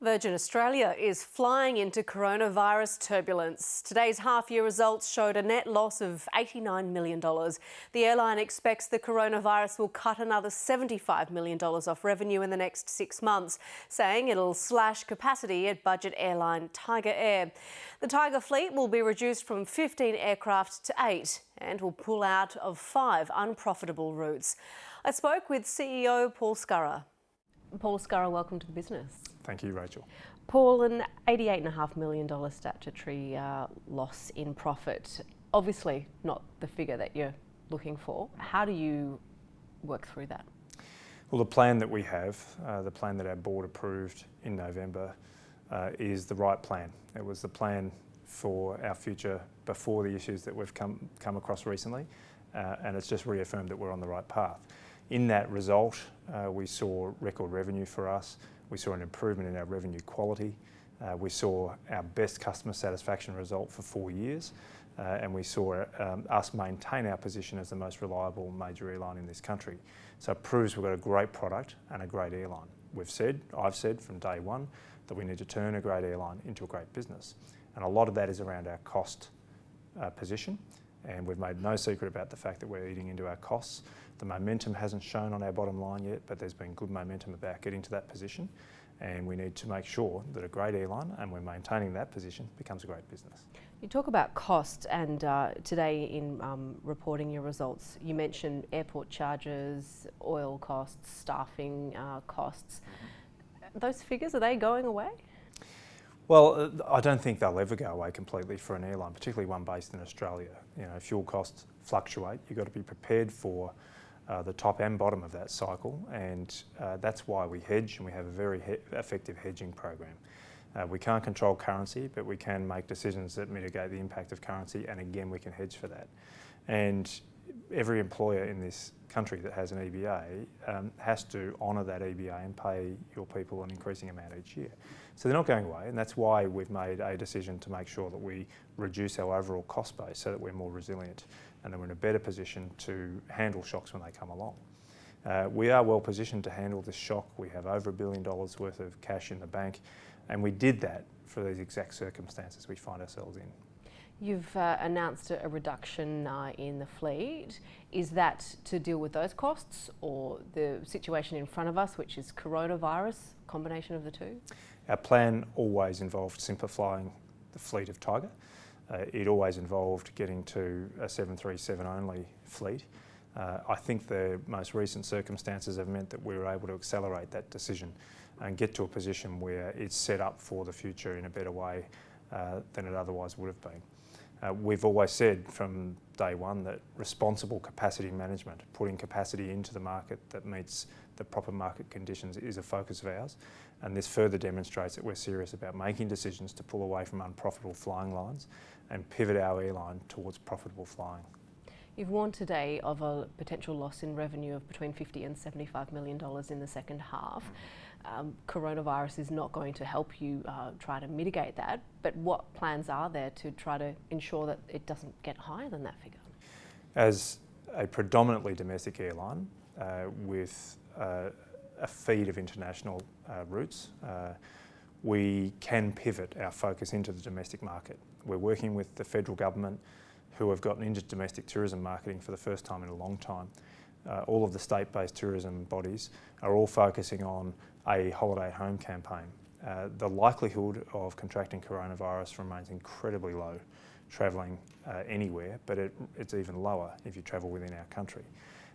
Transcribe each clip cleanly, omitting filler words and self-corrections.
Virgin Australia is flying into coronavirus turbulence. Today's half-year results showed a net loss of $89 million. The airline expects the coronavirus will cut another $75 million off revenue in the next 6 months, saying it'll slash capacity at budget airline TigerAir. The Tiger fleet will be reduced from 15 aircraft to 8 and will pull out of 5 unprofitable routes. I spoke with CEO Paul Scurrah. Paul Scurrah, welcome to the business. Thank you, Rachel. Paul, an $88.5 million statutory loss in profit. Obviously not the figure that you're looking for. How do you work through that? Well, the plan that we have, the plan that our board approved in November, is the right plan. It was the plan for our future before the issues that we've come across recently, and it's just reaffirmed that we're on the right path. In that result, we saw record revenue for us. We saw an improvement in our revenue quality. We saw our best customer satisfaction result for 4 years. And we saw us maintain our position as the most reliable major airline in this country. So it proves we've got a great product and a great airline. I've said from day one that we need to turn a great airline into a great business. And a lot of that is around our cost position. And we've made no secret about the fact that we're eating into our costs. The momentum hasn't shown on our bottom line yet, but there's been good momentum about getting to that position. And we need to make sure that a great airline, and we're maintaining that position, becomes a great business. You talk about cost, and today in reporting your results, you mentioned airport charges, oil costs, staffing costs. Those figures, are they going away? Well, I don't think they'll ever go away completely for an airline, particularly one based in Australia. You know, fuel costs fluctuate. You've got to be prepared for the top and bottom of that cycle, and that's why we hedge, and we have a very effective hedging program. We can't control currency, but we can make decisions that mitigate the impact of currency, and again, we can hedge for that. And every employer in this country that has an EBA has to honour that EBA and pay your people an increasing amount each year. So they're not going away, and that's why we've made a decision to make sure that we reduce our overall cost base so that we're more resilient and that we're in a better position to handle shocks when they come along. We are well positioned to handle this shock. We have over $1 billion worth of cash in the bank, and we did that for these exact circumstances we find ourselves in. You've announced a reduction in the fleet. Is that to deal with those costs or the situation in front of us, which is coronavirus, combination of the two? Our plan always involved simplifying the fleet of Tiger. It always involved getting to a 737 only fleet. I think the most recent circumstances have meant that we were able to accelerate that decision and get to a position where it's set up for the future in a better way than it otherwise would have been. We've always said from day one that responsible capacity management, putting capacity into the market that meets the proper market conditions, is a focus of ours. And this further demonstrates that we're serious about making decisions to pull away from unprofitable flying lines and pivot our airline towards profitable flying. You've warned today of a potential loss in revenue of between $50 and $75 million in the second half. Coronavirus is not going to help you try to mitigate that, but what plans are there to try to ensure that it doesn't get higher than that figure? As a predominantly domestic airline with a feed of international routes, we can pivot our focus into the domestic market. We're working with the federal government, who have gotten into domestic tourism marketing for the first time in a long time. All of the state-based tourism bodies are all focusing on a holiday at home campaign. The likelihood of contracting coronavirus remains incredibly low travelling anywhere, but it's even lower if you travel within our country.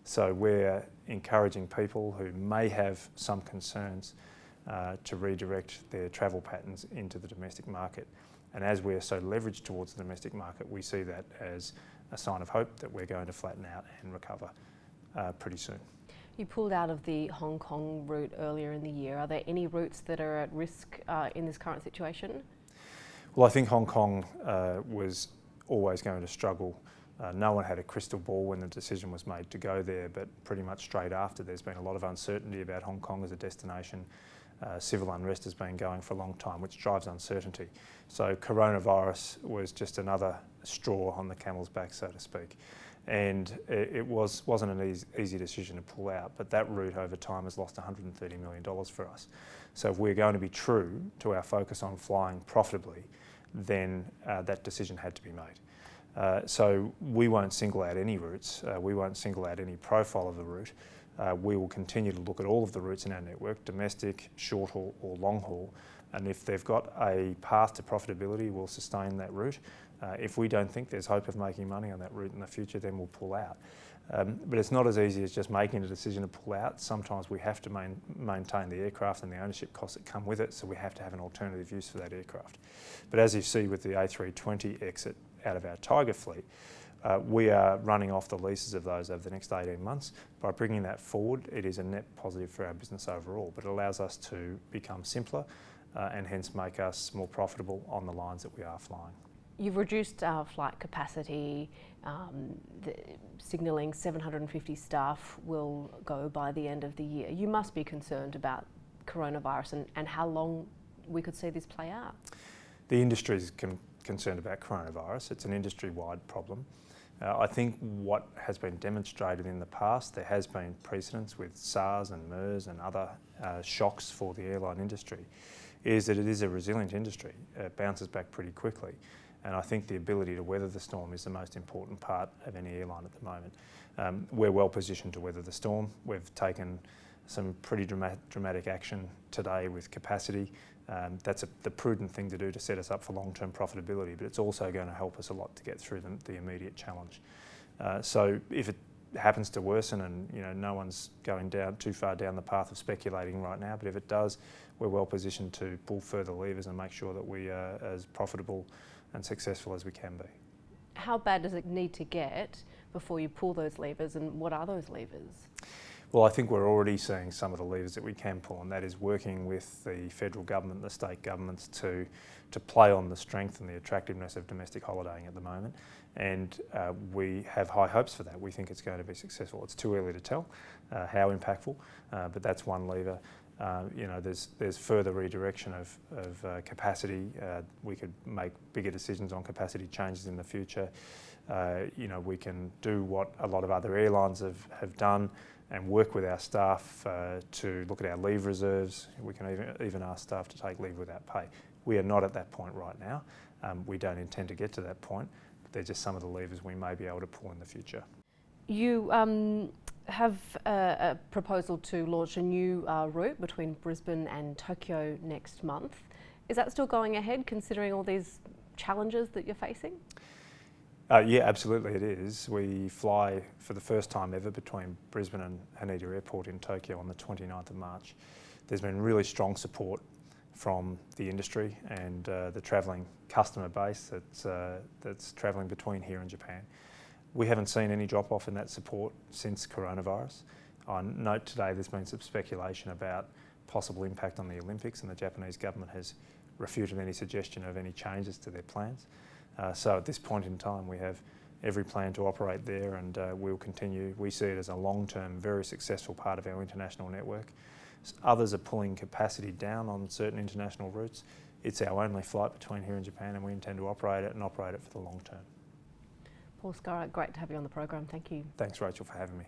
So we're encouraging people who may have some concerns to redirect their travel patterns into the domestic market. And as we're so leveraged towards the domestic market, we see that as a sign of hope that we're going to flatten out and recover pretty soon. You pulled out of the Hong Kong route earlier in the year. Are there any routes that are at risk in this current situation? Well, I think Hong Kong was always going to struggle. No one had a crystal ball when the decision was made to go there, but pretty much straight after, there's been a lot of uncertainty about Hong Kong as a destination. Civil unrest has been going for a long time, which drives uncertainty. So coronavirus was just another straw on the camel's back, so to speak. And it wasn't an easy decision to pull out, but that route over time has lost $130 million for us. So if we're going to be true to our focus on flying profitably, then that decision had to be made. So we won't single out any routes, we won't single out any profile of the route. We will continue to look at all of the routes in our network, domestic, short haul or long haul, and if they've got a path to profitability, we'll sustain that route. If we don't think there's hope of making money on that route in the future, then we'll pull out. But it's not as easy as just making a decision to pull out. Sometimes we have to maintain the aircraft and the ownership costs that come with it, so we have to have an alternative use for that aircraft. But as you see with the A320 exit out of our Tiger fleet, we are running off the leases of those over the next 18 months. By bringing that forward, it is a net positive for our business overall, but it allows us to become simpler and hence make us more profitable on the lines that we are flying. You've reduced our flight capacity, signalling 750 staff will go by the end of the year. You must be concerned about coronavirus and how long we could see this play out. The industry is concerned about coronavirus. It's an industry-wide problem. I think what has been demonstrated in the past, there has been precedents with SARS and MERS and other shocks for the airline industry, is that it is a resilient industry. It bounces back pretty quickly. And I think the ability to weather the storm is the most important part of any airline at the moment. We're well positioned to weather the storm. We've taken some pretty dramatic action today with capacity. That's the prudent thing to do to set us up for long-term profitability, but it's also going to help us a lot to get through the immediate challenge. So if it happens to worsen, and no one's going too far down the path of speculating right now, but if it does, we're well positioned to pull further levers and make sure that we are as profitable and successful as we can be. How bad does it need to get before you pull those levers, and what are those levers? Well, I think we're already seeing some of the levers that we can pull, and that is working with the federal government and the state governments to play on the strength and the attractiveness of domestic holidaying at the moment. And we have high hopes for that. We think it's going to be successful. It's too early to tell how impactful, but that's one lever. There's further redirection of capacity. We could make bigger decisions on capacity changes in the future. We can do what a lot of other airlines have done and work with our staff to look at our leave reserves. We can even ask staff to take leave without pay. We are not at that point right now. We don't intend to get to that point, but they're just some of the levers we may be able to pull in the future. You have a proposal to launch a new route between Brisbane and Tokyo next month. Is that still going ahead, considering all these challenges that you're facing? Yeah, absolutely it is. We fly for the first time ever between Brisbane and Haneda Airport in Tokyo on the 29th of March. There's been really strong support from the industry and the travelling customer base that's travelling between here and Japan. We haven't seen any drop-off in that support since coronavirus. On note today, there's been some speculation about possible impact on the Olympics, and the Japanese government has refuted any suggestion of any changes to their plans. So at this point in time, we have every plan to operate there, and we'll continue. We see it as a long-term, very successful part of our international network. Others are pulling capacity down on certain international routes. It's our only flight between here and Japan, and we intend to operate it for the long term. Paul Scurrah, great to have you on the program. Thank you. Thanks, Rachel, for having me.